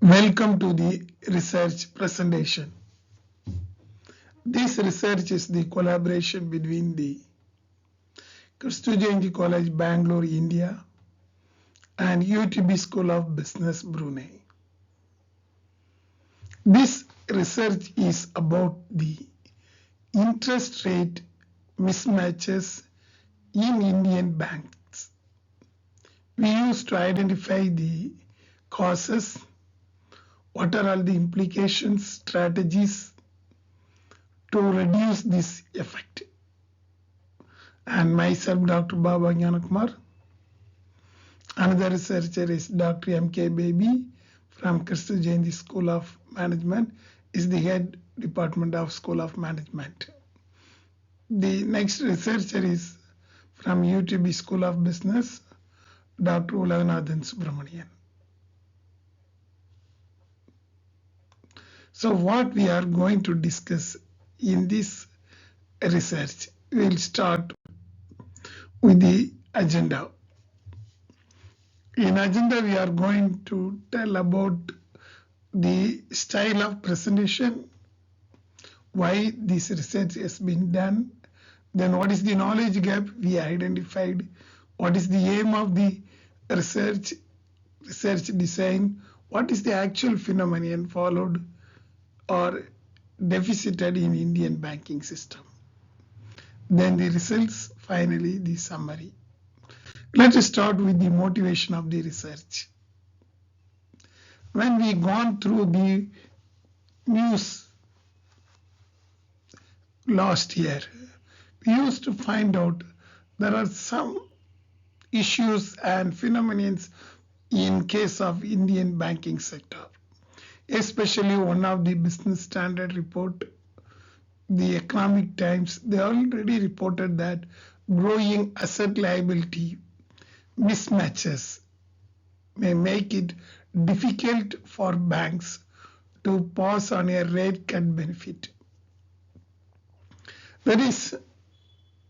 Welcome to the research presentation. This research is the collaboration between the Christology College, Bangalore, India, and UTB School of Business, Brunei. This research is about the interest rate mismatches in Indian banks. We used to identify the causes, what are all the implications, strategies to reduce this effect. And myself, Dr. Baba Gnanakumar. Another researcher is Dr. M.K. Baby from Crystal Jayanti School of Management, is the head department of School of Management. The next researcher is from UTB School of Business, Dr. Ulaganathan Subramanian. So what we are going to discuss in this research, we will start with the agenda. In agenda, we are going to tell about the style of presentation, why this research has been done, then what is the knowledge gap we identified, what is the aim of the research design, what is the actual phenomenon followed or deficited in Indian banking system. Then the results, finally the summary. Let us start with the motivation of the research. When we gone through the news last year, we used to find out there are some issues and phenomena in case of Indian banking sector. Especially one of the Business Standard report, the Economic Times, they already reported that growing asset liability mismatches may make it difficult for banks to pass on a rate cut benefit. That is,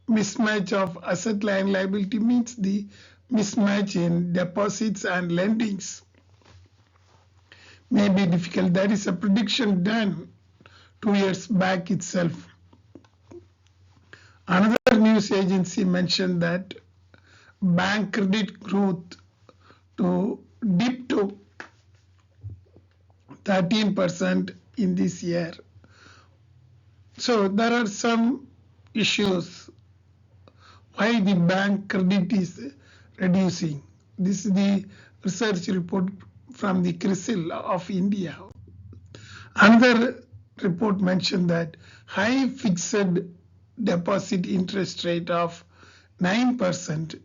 mismatch of asset and liability means the mismatch in deposits and lendings may be difficult. That is a prediction done 2 years back itself. Another news agency mentioned that bank credit growth to dip to 13% in this year. So there are some issues why the bank credit is reducing. This is the research report from the CRISIL of India. Another report mentioned that high fixed deposit interest rate of 9%.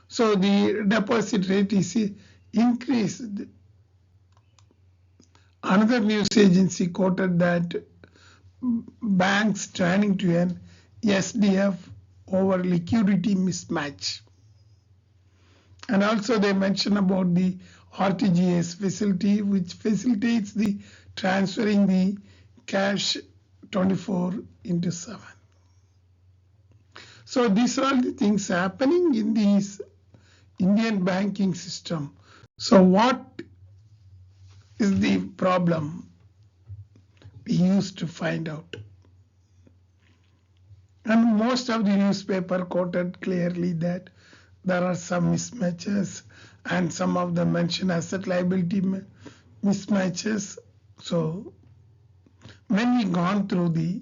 So the deposit rate is increased. Another news agency quoted that banks turning to an SDF over liquidity mismatch. And also they mention about the RTGS facility, which facilitates the transferring the cash 24/7. So these are all the things happening in this Indian banking system. So what is the problem? We used to find out. And most of the newspaper quoted clearly that there are some mismatches, and some of them mention asset liability mismatches. So when we gone through the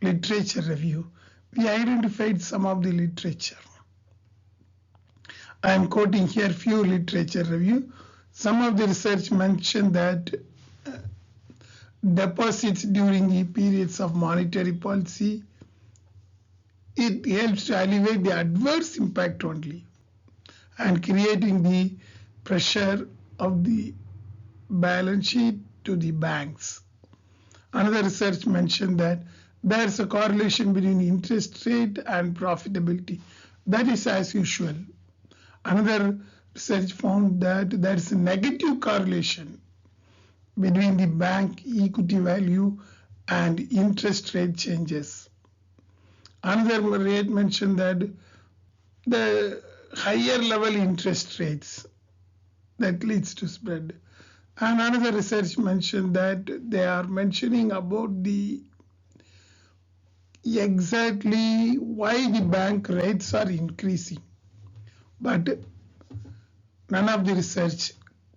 literature review, we identified some of the literature. I am quoting here few literature review. Some of the research mentioned that deposits during the periods of monetary policy, it helps to alleviate the adverse impact only and creating the pressure of the balance sheet to the banks. Another research mentioned that there is a correlation between interest rate and profitability. That is as usual. Another research found that there is a negative correlation between the bank equity value and interest rate changes. Another rate mentioned that the higher level interest rates that leads to spread. And another research mentioned that they are mentioning about the exactly why the bank rates are increasing, but none of the research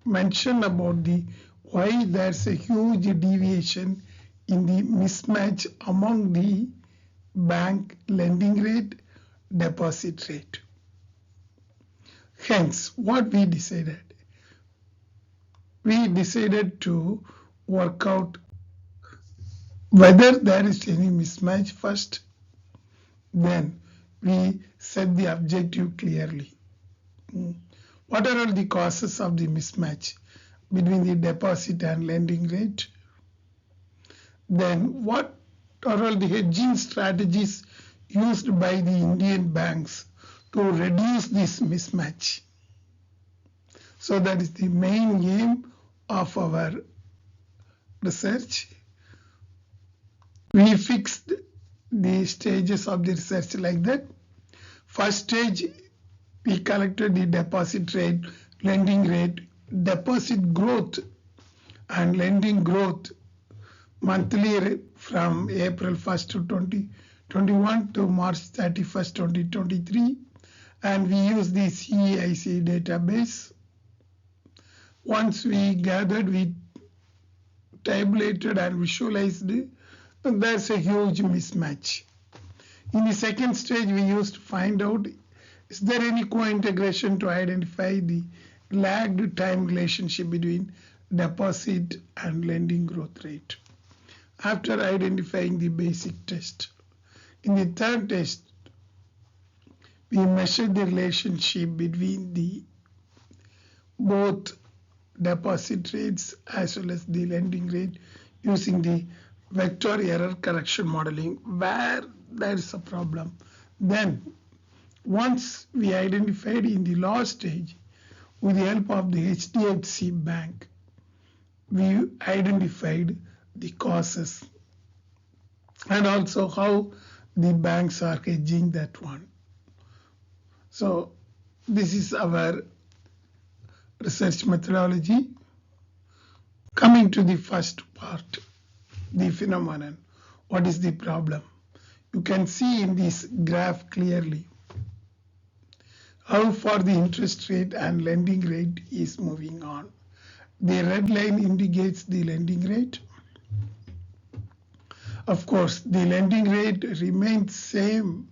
mentioned about the why there's a huge deviation in the mismatch among the bank lending rate, deposit rate. Hence, what we decided? We decided to work out whether there is any mismatch first, then we set the objective clearly. What are all the causes of the mismatch between the deposit and lending rate? Then what are all the hedging strategies used by the Indian banks to reduce this mismatch? So that is the main aim of our research. We fixed the stages of the research like that. First stage, we collected the deposit rate, lending rate, deposit growth and lending growth monthly from April 1st to 2021 to March 31st, 2023. And we use the CEIC database. Once we gathered, we tabulated and visualized, there's a huge mismatch. In the second stage, we used to find out, is there any co-integration to identify the lagged time relationship between deposit and lending growth rate? After identifying the basic test, in the third test, we measured the relationship between the both deposit rates as well as the lending rate using the vector error correction modeling where there is a problem. Then once we identified in the last stage with the help of the HDFC bank, we identified the causes and also how the banks are hedging that one. So this is our research methodology. Coming to the first part, the phenomenon. What is the problem? You can see in this graph clearly how far the interest rate and lending rate is moving on. The red line indicates the lending rate. Of course, the lending rate remains same,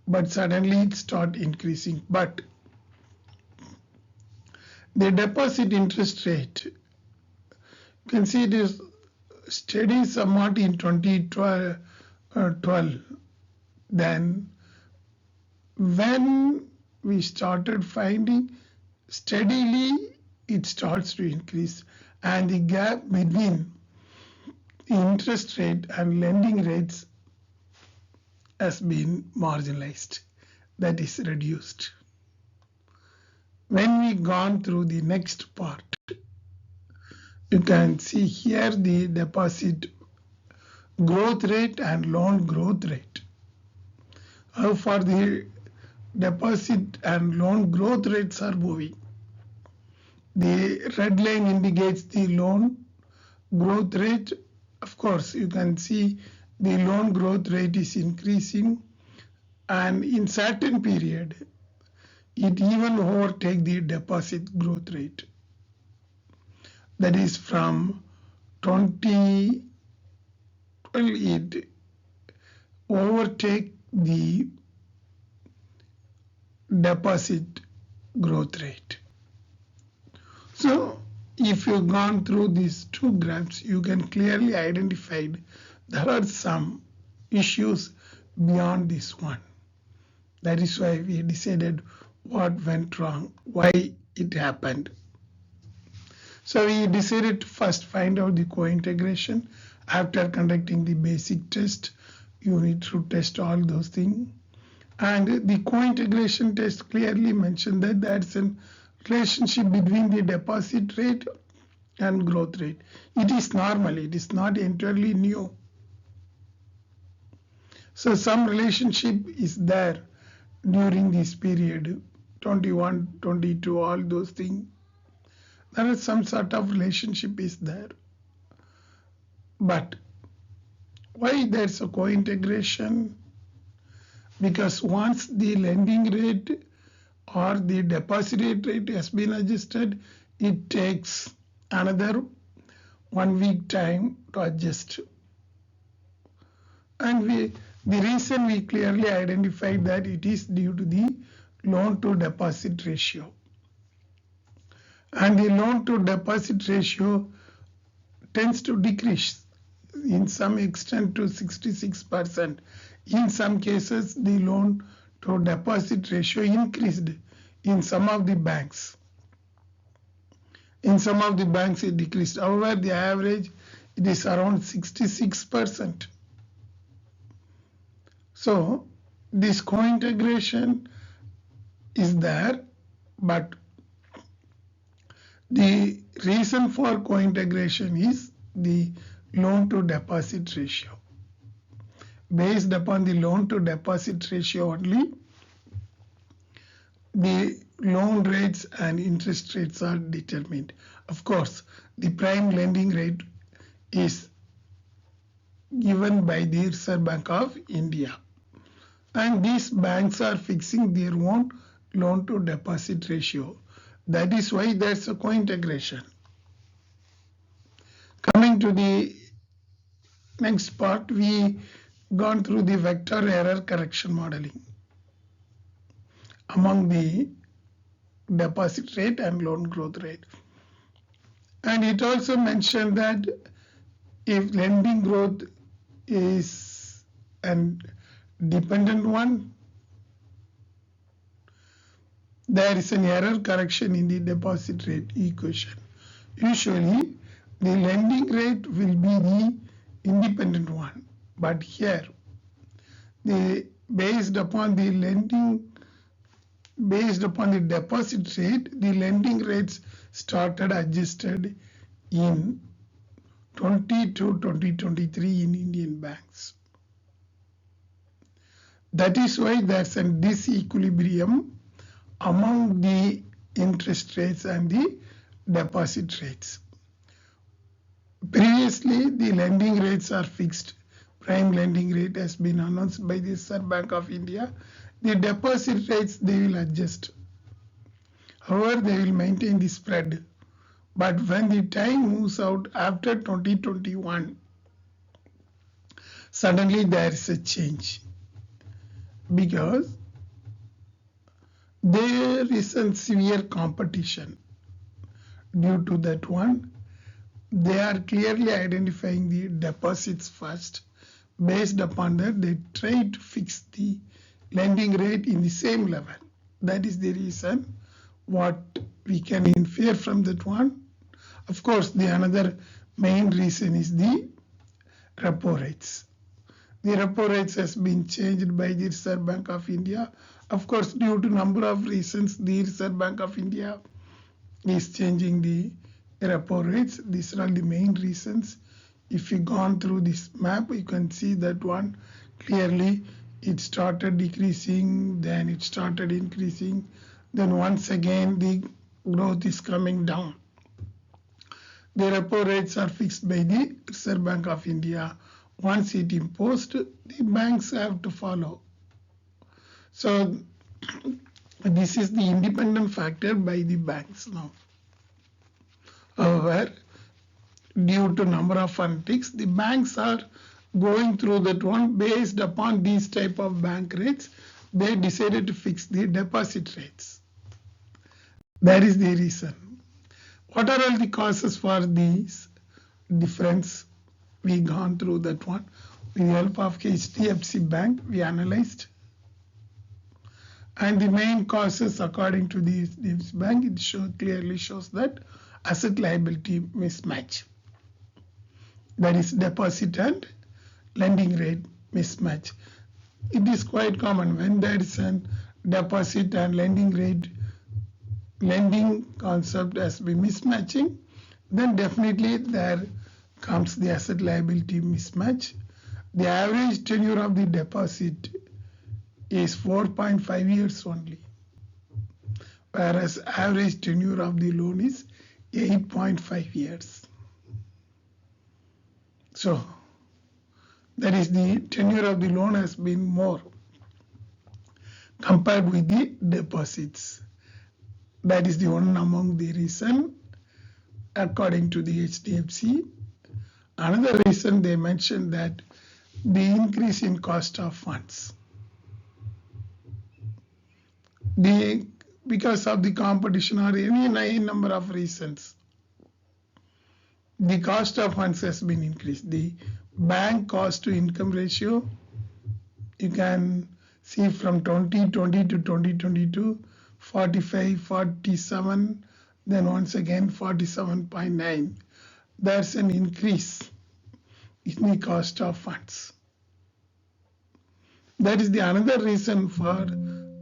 but suddenly it starts increasing. But the deposit interest rate, you can see it is steady somewhat in 2012. Then when we started finding steadily, it starts to increase, and the gap between interest rate and lending rates has been marginalized, that is reduced. When we gone through the next part, you can see here the deposit growth rate and loan growth rate. How far the deposit and loan growth rates are moving. The red line indicates the loan growth rate. Of course, you can see the loan growth rate is increasing, and in certain period, it even overtake the deposit growth rate. That is from 2012, it overtake the deposit growth rate. So if you've gone through these two graphs, you can clearly identify there are some issues beyond this one. That is why we decided what went wrong, why it happened. So we decided to first find out the co-integration. After conducting the basic test, you need to test all those things. And the co-integration test clearly mentioned that there's a relationship between the deposit rate and growth rate. It is normal, it is not entirely new. So some relationship is there during this period, 21, 22, all those things. There is some sort of relationship is there. But why there's a co-integration? Because once the lending rate or the deposit rate has been adjusted, it takes another 1 week time to adjust. And the reason we clearly identified that it is due to the loan to deposit ratio. And the loan to deposit ratio tends to decrease in some extent to 66%. In some cases, the loan to deposit ratio increased in some of the banks. In some of the banks, it decreased. However, the average, it is around 66%. So, this co-integration is there, but the reason for co-integration is the loan to deposit ratio. Based upon the loan to deposit ratio only, the loan rates and interest rates are determined. Of course, the prime lending rate is given by the Reserve Bank of India. And these banks are fixing their own loan to deposit ratio. That is why there's a co-integration. Coming to the next part, we gone through the vector error correction modeling among the deposit rate and loan growth rate. And it also mentioned that if lending growth is an dependent one, there is an error correction in the deposit rate equation. Usually, the lending rate will be the independent one, but here, based upon the deposit rate, the lending rates started adjusted in 2023 in Indian banks. That is why there's a disequilibrium among the interest rates and the deposit rates. Previously, the lending rates are fixed. Prime lending rate has been announced by the Reserve Bank of India. The deposit rates, they will adjust. However, they will maintain the spread. But when the time moves out after 2021, suddenly there is a change. Because there is a severe competition. Due to that one, they are clearly identifying the deposits first. Based upon that, they try to fix the lending rate in the same level. That is the reason what we can infer from that one. Of course, the another main reason is the repo rates. The repo rates has been changed by the Reserve Bank of India. Of course, due to number of reasons, the Reserve Bank of India is changing the repo rates. These are all the main reasons. If you gone through this map, you can see that one clearly. It started decreasing, then it started increasing, then once again the growth is coming down. The repo rates are fixed by the Reserve Bank of India. Once it imposed, the banks have to follow. So this is the independent factor by the banks now. However, due to number of antics, the banks are going through that one based upon these type of bank rates. They decided to fix the deposit rates. That is the reason. What are all the causes for these difference? We gone through that one. With the help of HDFC Bank, we analyzed. And the main causes according to the HDFC Bank, it clearly shows that asset liability mismatch. That is deposit and lending rate mismatch. It is quite common when there is a deposit and lending rate, lending concept has been mismatching, then definitely there comes the asset liability mismatch. The average tenure of the deposit is 4.5 years only, whereas average tenure of the loan is 8.5 years. So that is the tenure of the loan has been more compared with the deposits. That is the one among the reason according to the HDFC. Another reason they mentioned that the increase in cost of funds. Because of the competition or any number of reasons, the cost of funds has been increased. The bank cost to income ratio, you can see from 2020 to 2022, 45, 47, then once again 47.9. There's an increase in the cost of funds. That is the another reason for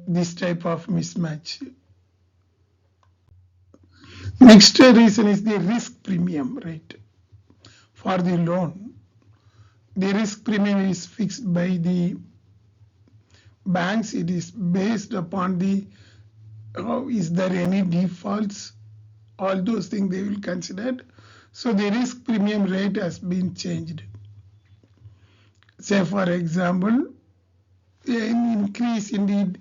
this type of mismatch. Next reason is the risk premium rate for the loan. The risk premium is fixed by the banks. It is based upon the is there any defaults, all those things they will consider. So the risk premium rate has been changed. Say for example, an increase in the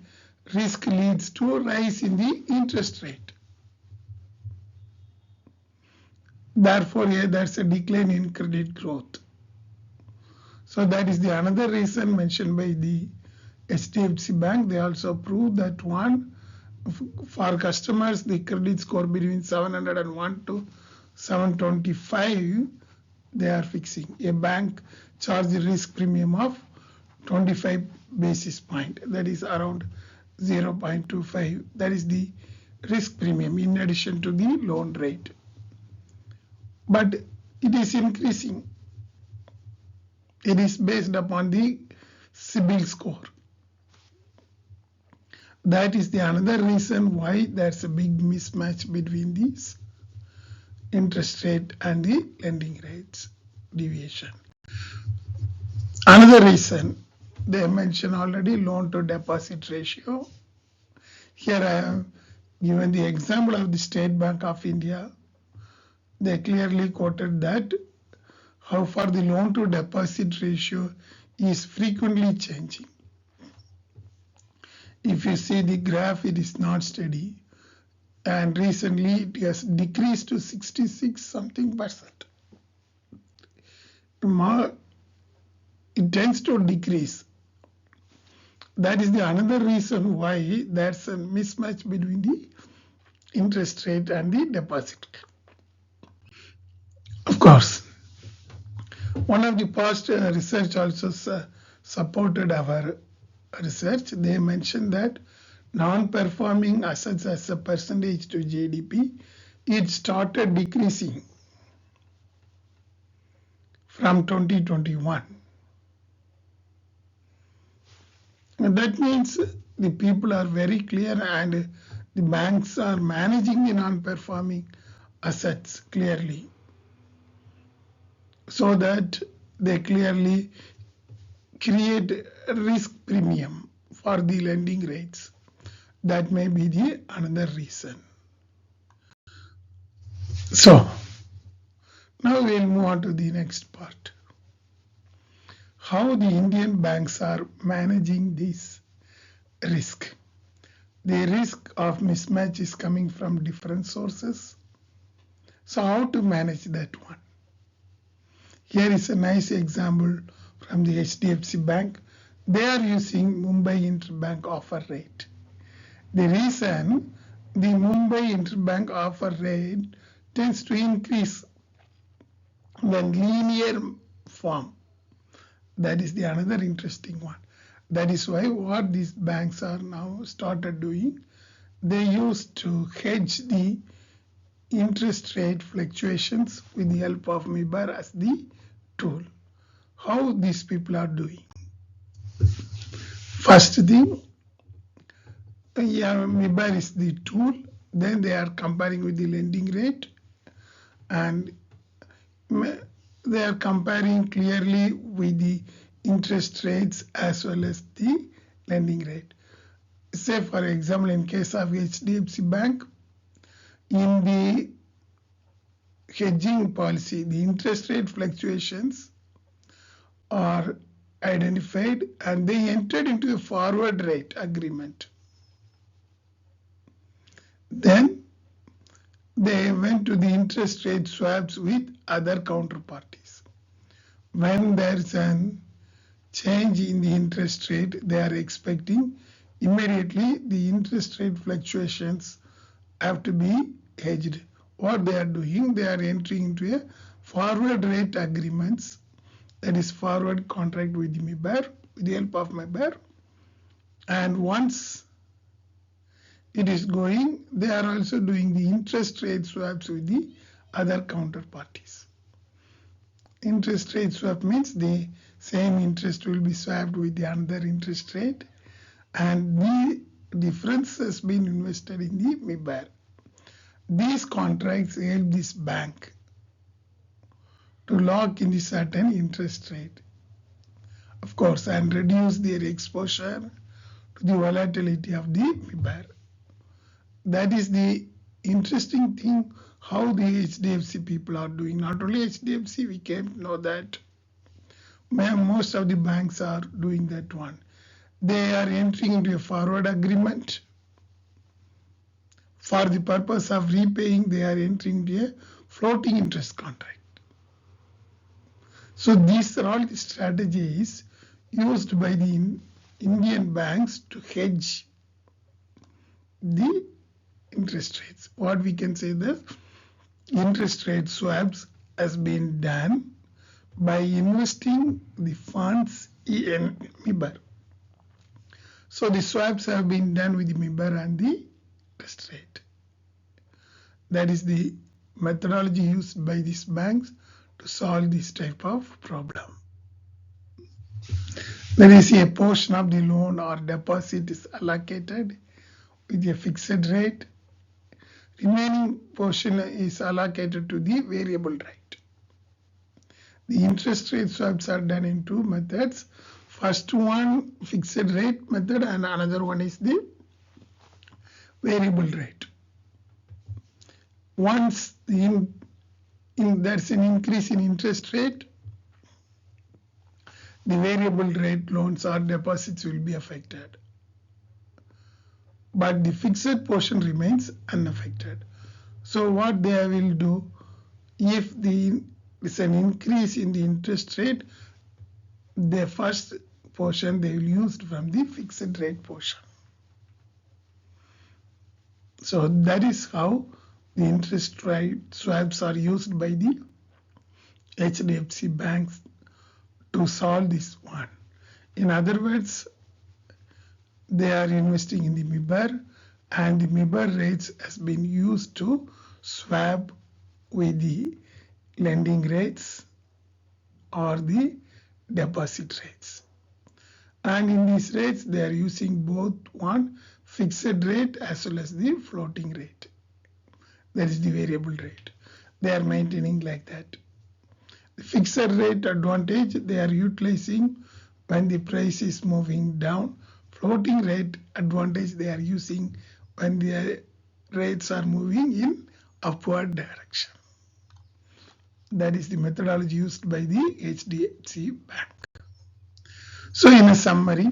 risk leads to a rise in the interest rate. Therefore, there's a decline in credit growth. So that is the another reason mentioned by the HDFC Bank. They also proved that one, for customers, the credit score between 701 to 725, they are fixing. A bank charges a risk premium of 25 basis point. That is around 0.25. That is the risk premium in addition to the loan rate. But it is increasing. It is based upon the CIBIL score. That is the another reason why there's a big mismatch between these interest rate and the lending rates deviation. Another reason they mentioned already, loan to deposit ratio. Here I have given the example of the State Bank of India. They clearly quoted that how far the loan to deposit ratio is frequently changing. If you see the graph, it is not steady, and recently it has decreased to 66 something percent. It tends to decrease. That is the another reason why there's a mismatch between the interest rate and the deposit. Of course, one of the past research also supported our research. They mentioned that non-performing assets as a percentage to GDP, it started decreasing from 2021. And that means the people are very clear and the banks are managing the non-performing assets clearly, so that they clearly create a risk premium for the lending rates. That may be the another reason. So now we'll move on to the next part. How the Indian banks are managing this risk. The risk of mismatch is coming from different sources. So how to manage that one? Here is a nice example from the HDFC Bank. They are using Mumbai Interbank offer rate. The reason the Mumbai Interbank offer rate tends to increase when linear form. That is the another interesting one. That is why what these banks are now started doing, they used to hedge the interest rate fluctuations with the help of MIBOR as the tool. How these people are doing? First thing, MIBOR is the tool. Then they are comparing with the lending rate, and they are comparing clearly with the interest rates as well as the lending rate. Say for example, in case of HDFC Bank, in the hedging policy, the interest rate fluctuations are identified and they entered into a forward rate agreement. Then they went to the interest rate swaps with other counterparties. When there's a change in the interest rate, they are expecting immediately the interest rate fluctuations have to be hedged. What they are doing, they are entering into a forward rate agreements, that is forward contract with the MIBOR, with the help of MIBOR. And once it is going, they are also doing the interest rate swaps with the other counterparties. Interest rate swap means the same interest will be swapped with the another interest rate, and the difference has been invested in the MIBOR. These contracts help this bank to lock in the certain interest rate, of course, and reduce their exposure to the volatility of the MIBOR. That is the interesting thing, how the HDFC people are doing. Not only HDFC, we came to know that most of the banks are doing that one. They are entering into a forward agreement. For the purpose of repaying, they are entering into a floating interest contract. So these are all the strategies used by the Indian banks to hedge the interest rates. What we can say, that interest rate swaps has been done by investing the funds in MIBOR. So the swaps have been done with the MIBOR and the interest rate. That is the methodology used by these banks to solve this type of problem. There is a portion of the loan or deposit is allocated with a fixed rate. Remaining portion is allocated to the variable rate. The interest rate swaps are done in two methods. First one, fixed rate method, and another one is the variable rate. Once there's an increase in interest rate, the variable rate loans or deposits will be affected, but the fixed portion remains unaffected. So what they will do, if there is an increase in the interest rate, the first portion they will use from the fixed rate portion. So that is how the interest rate swaps are used by the HDFC banks to solve this one. In other words, they are investing in the MIBOR, and the MIBOR rates has been used to swap with the lending rates or the deposit rates. And in these rates, they are using both one fixed rate as well as the floating rate. That is the variable rate. They are maintaining like that. The fixed rate advantage they are utilizing when the price is moving down. Floating rate advantage they are using when the rates are moving in upward direction. That is the methodology used by the HDFC bank. So in a summary,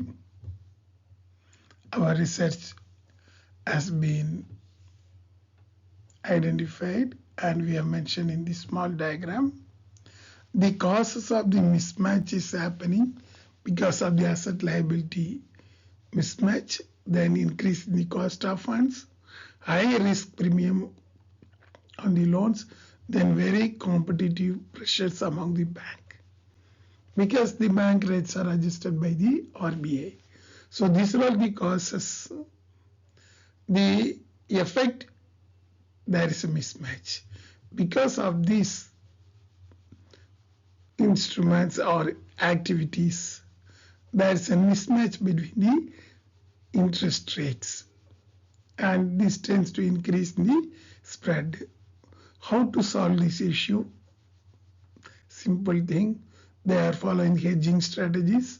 our research has been identified, and we have mentioned in this small diagram the causes of the mismatch is happening because of the asset liability mismatch, then increase in the cost of funds, high risk premium on the loans, then very competitive pressures among the bank because the bank rates are adjusted by the RBI. So these are all the causes. The effect, there is a mismatch. Because of these instruments or activities, there is a mismatch between the interest rates, and this tends to increase the spread. How to solve this issue? Simple thing, they are following hedging strategies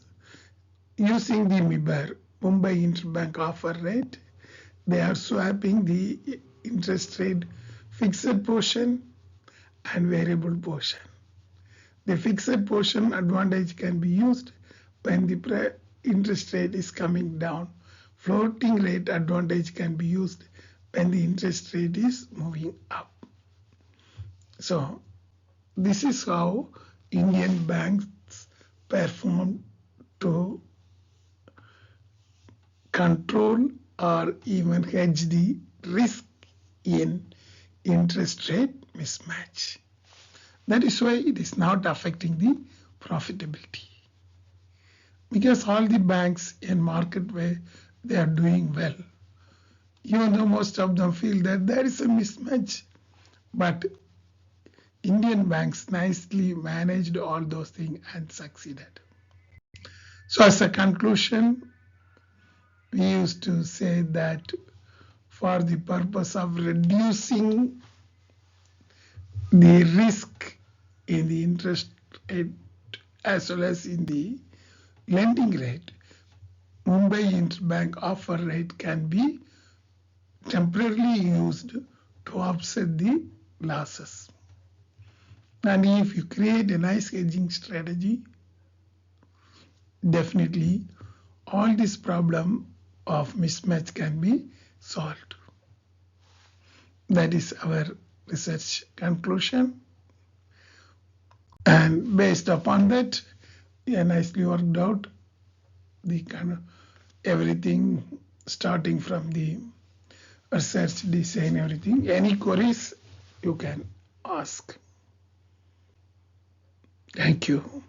using the MIBOR, Mumbai Interbank Offer Rate. They are swapping the interest rate fixed portion and variable portion. The fixed portion advantage can be used when the interest rate is coming down. Floating rate advantage can be used when the interest rate is moving up. So this is how Indian banks perform to control or even hedge the risk in interest rate mismatch. That is why it is not affecting the profitability. Because all the banks in market where they are doing well, even though most of them feel that there is a mismatch, but Indian banks nicely managed all those things and succeeded. So as a conclusion, we used to say that for the purpose of reducing the risk in the interest rate as well as in the lending rate, Mumbai Interbank offer rate can be temporarily used to offset the losses. And if you create a nice hedging strategy, definitely all this problem of mismatch can be solved. That is our research conclusion. And based upon that, nicely worked out the kind of everything starting from the research, design, everything. Any queries you can ask. Thank you.